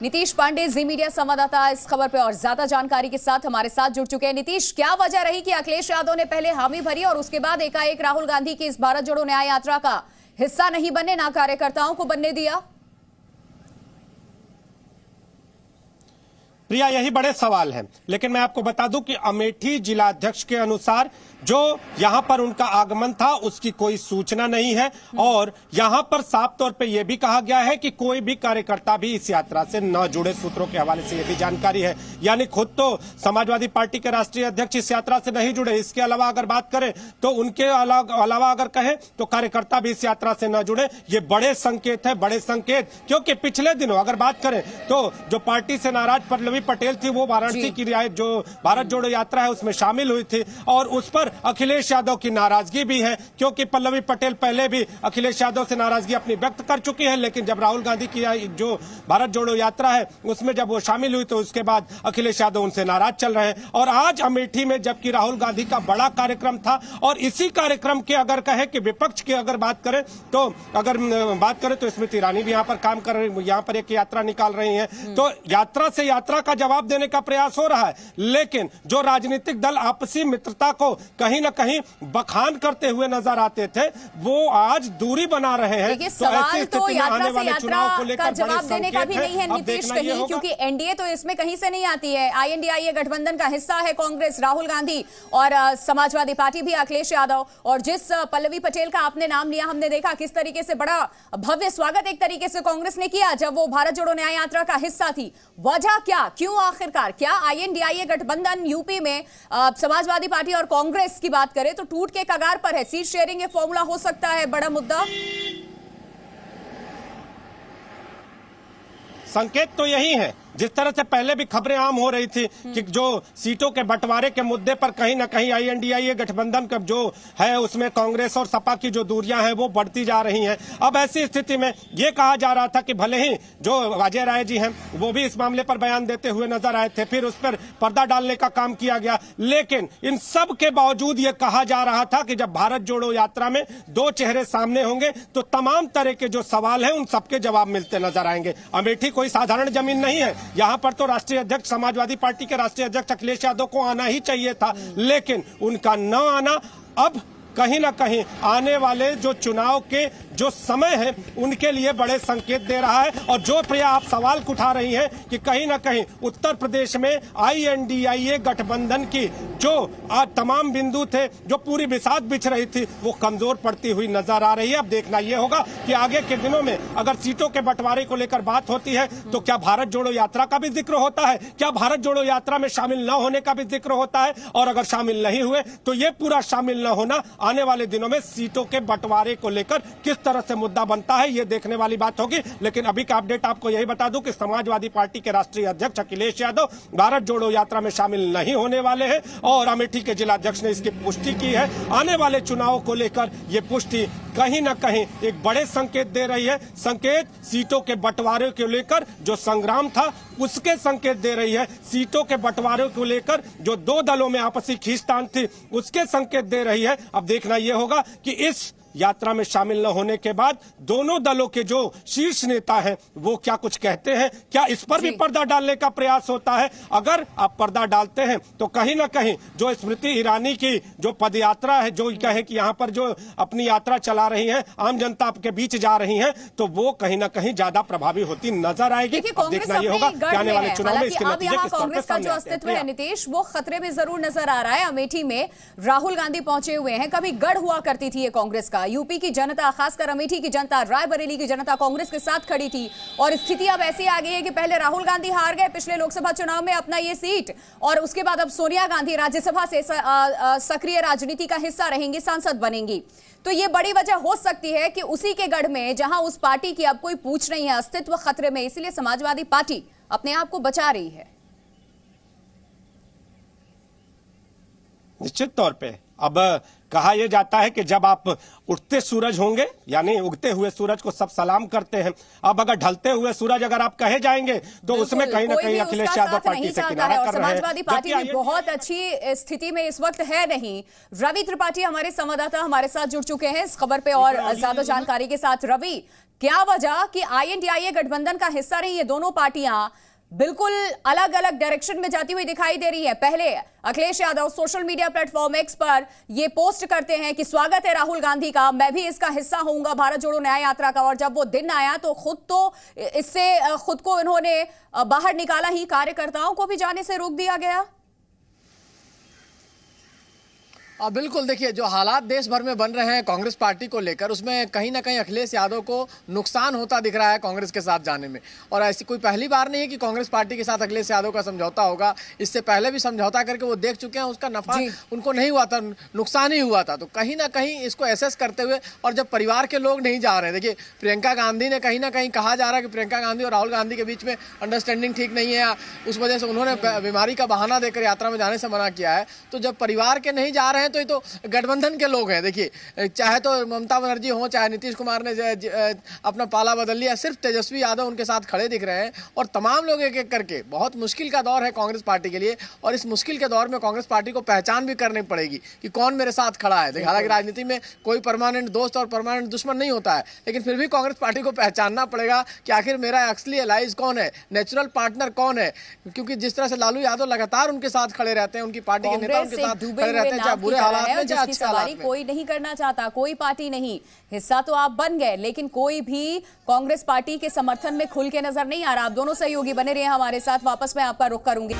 Nitish Pandey ji media संवाददाता इस खबर पे और ज्यादा जानकारी के साथ हमारे साथ जुड़ चुके हैं। नीतीश, क्या वजह रही कि अखिलेश यादव ने पहले हामी भरी और उसके बाद एकाएक राहुल गांधी की इस भारत जोड़ो न्याय यात्रा का हिस्सा नहीं बनने, ना कार्यकर्ताओं को बनने दिया? प्रिया, यही बड़े सवाल हैं। लेकिन मैं आपको बता दूं कि अमेठी जिलाध्यक्ष के अनुसार जो यहां पर उनका आगमन था उसकी कोई सूचना नहीं है और यहां पर साफ तौर पे यह भी कहा गया है कि कोई भी कार्यकर्ता भी इस यात्रा से न जुड़े। सूत्रों के हवाले से यह भी जानकारी है, यानी खुद तो समाजवादी पार्टी के राष्ट्रीय अध्यक्ष इस यात्रा से नहीं जुड़े। इसके अलावा अगर बात करें तो उनके अलावा अगर कहें तो कार्यकर्ता भी इस यात्रा से न जुड़े। ये बड़े संकेत है, बड़े संकेत, क्योंकि पिछले दिनों अगर बात करें तो जो पार्टी से नाराज पल्लवी पटेल थी वो वाराणसी की जो भारत जोड़ो यात्रा है उसमें शामिल हुई थी और उस पर अखिलेश यादव की नाराजगी भी है, क्योंकि पल्लवी पटेल पहले भी अखिलेश यादव से नाराजगी अपनी व्यक्त कर चुकी है। लेकिन जब राहुल गांधी की जो भारत जोड़ो यात्रा है उसमें जब वो शामिल हुई तो उसके बाद अखिलेश यादव उनसे नाराज चल रहे हैं। और आज अमेठी में जबकि राहुल गांधी का बड़ा कार्यक्रम था और इसी कार्यक्रम के अगर कहे कि विपक्ष की अगर बात करें तो स्मृति ईरानी भी यहाँ पर काम कर रही, यहाँ पर एक यात्रा निकाल रही है। तो यात्रा से यात्रा का जवाब देने का प्रयास हो रहा है, लेकिन जो राजनीतिक दल आपसी मित्रता को कहीं न कहीं बखान करते हुए नजर आते थे वो आज दूरी बना रहे हैं। तो सवाल तो यात्रा से यात्रा का जवाब देने का भी नहीं है नीतीश कहीं, क्योंकि एनडीए तो इसमें कहीं से नहीं आती है। आईएनडीआईए गठबंधन का हिस्सा है कांग्रेस, राहुल गांधी और समाजवादी पार्टी भी अखिलेश यादव। और जिस पल्लवी पटेल का आपने नाम लिया, हमने देखा किस तरीके से बड़ा भव्य स्वागत एक तरीके से कांग्रेस ने किया जब वो भारत जोड़ो न्याय यात्रा का हिस्सा थी। वजह क्या, क्यों आखिरकार? क्या आईएनडीआईए गठबंधन यूपी में समाजवादी पार्टी और कांग्रेस की बात करें तो टूट के कगार पर है? सीट शेयरिंग ये फॉर्मूला हो सकता है बड़ा मुद्दा? संकेत तो यही है। जिस तरह से पहले भी खबरें आम हो रही थी कि जो सीटों के बंटवारे के मुद्दे पर कहीं ना कहीं आईएनडीआईए गठबंधन का जो है उसमें कांग्रेस और सपा की जो दूरियां हैं वो बढ़ती जा रही हैं। अब ऐसी स्थिति में ये कहा जा रहा था कि भले ही जो अजय राय जी हैं वो भी इस मामले पर बयान देते हुए नजर आए थे, फिर उस पर पर्दा डालने का काम किया गया, लेकिन इन सब के बावजूद ये कहा जा रहा था कि जब भारत जोड़ो यात्रा में दो चेहरे सामने होंगे तो तमाम तरह के जो सवाल हैं उन सबके जवाब मिलते नजर आएंगे। अमेठी कोई साधारण जमीन नहीं है, यहां पर तो राष्ट्रीय अध्यक्ष समाजवादी पार्टी के राष्ट्रीय अध्यक्ष अखिलेश यादव को आना ही चाहिए था, लेकिन उनका न आना अब कहीं ना कहीं आने वाले जो चुनाव के जो समय है उनके लिए बड़े संकेत दे रहा है। और जो प्रिया आप सवाल उठा रही हैं कि कहीं ना कहीं उत्तर प्रदेश में आईएनडीआईए गठबंधन की जो तमाम बिंदु थे, जो पूरी बिसात बिछ रही थी, वो कमजोर पड़ती हुई नजर आ रही है। अब देखना यह होगा कि आगे के दिनों में अगर सीटों के बंटवारे को लेकर बात होती है तो क्या भारत जोड़ो यात्रा का भी जिक्र होता है, क्या भारत जोड़ो यात्रा में शामिल न होने का भी जिक्र होता है, और अगर शामिल नहीं हुए तो ये पूरा शामिल न होना आने वाले दिनों में सीटों के बंटवारे को लेकर किस तरह से मुद्दा बनता है, ये देखने वाली बात होगी। लेकिन अभी का अपडेट आपको यही बता दूं कि समाजवादी पार्टी के राष्ट्रीय अध्यक्ष अखिलेश यादव भारत जोड़ो यात्रा में शामिल नहीं होने वाले हैं और अमेठी के जिलाध्यक्ष ने इसकी पुष्टि की है। आने वाले चुनाव को लेकर ये पुष्टि कहीं ना कहीं एक बड़े संकेत दे रही है। संकेत सीटों के बंटवारे को लेकर जो संग्राम था उसके संकेत दे रही है, सीटों के बंटवारे को लेकर जो दो दलों में आपसी खींचतान थी उसके संकेत दे रही है। अब देखना यह होगा कि इस यात्रा में शामिल न होने के बाद दोनों दलों के जो शीर्ष नेता हैं वो क्या कुछ कहते हैं, क्या इस पर भी पर्दा डालने का प्रयास होता है। अगर आप पर्दा डालते हैं तो कहीं ना कहीं जो स्मृति ईरानी की जो पदयात्रा है, जो कहे कि यहाँ पर जो अपनी यात्रा चला रही है, आम जनता के बीच जा रही है, तो वो कहीं ना कहीं ज्यादा प्रभावी होती नजर आएगी। देखना ये होगा कि आने वाले चुनाव में इसके नतीजे किस तरह कांग्रेस का जो अस्तित्व है नीतीश वो खतरे में जरूर नजर आ रहा है। अमेठी में राहुल गांधी पहुंचे हुए हैं, कभी गढ़ हुआ करती थी ये कांग्रेस का। यूपी की जनता, खासकर अमेठी की जनता, रायबरेली की जनता कांग्रेस के साथ खड़ी थी और स्थिति अब ऐसी आ गई है कि पहले राहुल गांधी हार गए पिछले लोकसभा चुनाव में अपना ये सीट, और उसके बाद अब सोनिया गांधी राज्यसभा से सक्रिय राजनीति का हिस्सा रहेंगी, सांसद बनेंगी। तो ये बड़ी वजह हो सकती है कि उसी के गढ़ में जहां उस पार्टी की अब कोई पूछ नहीं है, अस्तित्व खतरे में, इसलिए समाजवादी पार्टी अपने आप को बचा रही है। निश्चित तौर पे अब कहा यह जाता है कि जब आप उठते सूरज होंगे, यानी उगते हुए सूरज को सब सलाम करते हैं, अब अगर ढलते हुए सूरज अगर आप कहे जाएंगे तो उसमें कहीं ना कहीं अखिलेश यादव पार्टी से किनारा कर रहे हैं। समाजवादी पार्टी भी बहुत अच्छी स्थिति में इस वक्त है नहीं। रवि त्रिपाठी हमारे संवाददाता हमारे साथ जुड़ चुके हैं इस खबर पे और ज्यादा जानकारी के साथ। रवि, क्या वजह कि INDIA गठबंधन का हिस्सा रही है? दोनों पार्टियां बिल्कुल अलग अलग डायरेक्शन में जाती हुई दिखाई दे रही है। पहले Akhilesh Yadav social media platform x पर ये पोस्ट करते हैं कि स्वागत है राहुल गांधी का, मैं भी इसका हिस्सा होऊंगा भारत जोड़ो न्याय यात्रा का। और जब वो दिन आया तो इससे खुद को इन्होंने बाहर निकाला ही, कार्यकर्ताओं को भी जाने से रोक दिया गया। बिल्कुल, देखिए जो हालात देश भर में बन रहे हैं कांग्रेस पार्टी को लेकर, उसमें कहीं ना कहीं अखिलेश यादव को नुकसान होता दिख रहा है कांग्रेस के साथ जाने में। और ऐसी कोई पहली बार नहीं है कि कांग्रेस पार्टी के साथ अखिलेश यादव का समझौता होगा। इससे पहले भी समझौता करके वो देख चुके हैं, उसका नफा उनको नहीं हुआ था, नुकसान ही हुआ था। तो कहीं ना कहीं इसको एसेस करते हुए, और जब परिवार के लोग नहीं जा रहे हैं, देखिए प्रियंका गांधी ने कहीं ना कहीं कहा जा रहा है कि प्रियंका गांधी और राहुल गांधी के बीच में अंडरस्टैंडिंग ठीक नहीं है, उस वजह से उन्होंने बीमारी का बहाना देकर यात्रा में जाने से मना किया है। तो जब परिवार के नहीं जा रहे हैं तो ये तो गठबंधन के लोग हैं। देखिए चाहे तो ममता बनर्जी हो, चाहे नीतीश कुमार ने अपना पाला बदल लिया, सिर्फ तेजस्वी यादव उनके साथ खड़े दिख रहे हैं। और तमाम लोग एक एक करके, बहुत मुश्किल का दौर है कांग्रेस पार्टी के लिए, और इस मुश्किल के दौर में कांग्रेस पार्टी को पहचान भी करनी पड़ेगी कि कौन मेरे साथ खड़ा है। हालांकि राजनीति में कोई परमानेंट दोस्त और परमानेंट दुश्मन नहीं होता है, लेकिन फिर भी कांग्रेस पार्टी को पहचानना पड़ेगा कि आखिर मेरा असली एलाइज कौन है, नेचुरल पार्टनर कौन है। क्योंकि जिस तरह से लालू यादव लगातार उनके साथ खड़े रहते हैं, उनकी पार्टी के नेता उनके साथ खड़े रहते हैं, चाहे बुरे हालात में चाहे अच्छे हालात में। कोई नहीं करना चाहता, कोई पार्टी नहीं। हिस्सा तो आप बन गए, लेकिन कोई भी कांग्रेस पार्टी के समर्थन में खुल के नजर नहीं आ रहा। आप दोनों सहयोगी बने रहे हमारे साथ, वापस मैं आपका रुख करूंगी।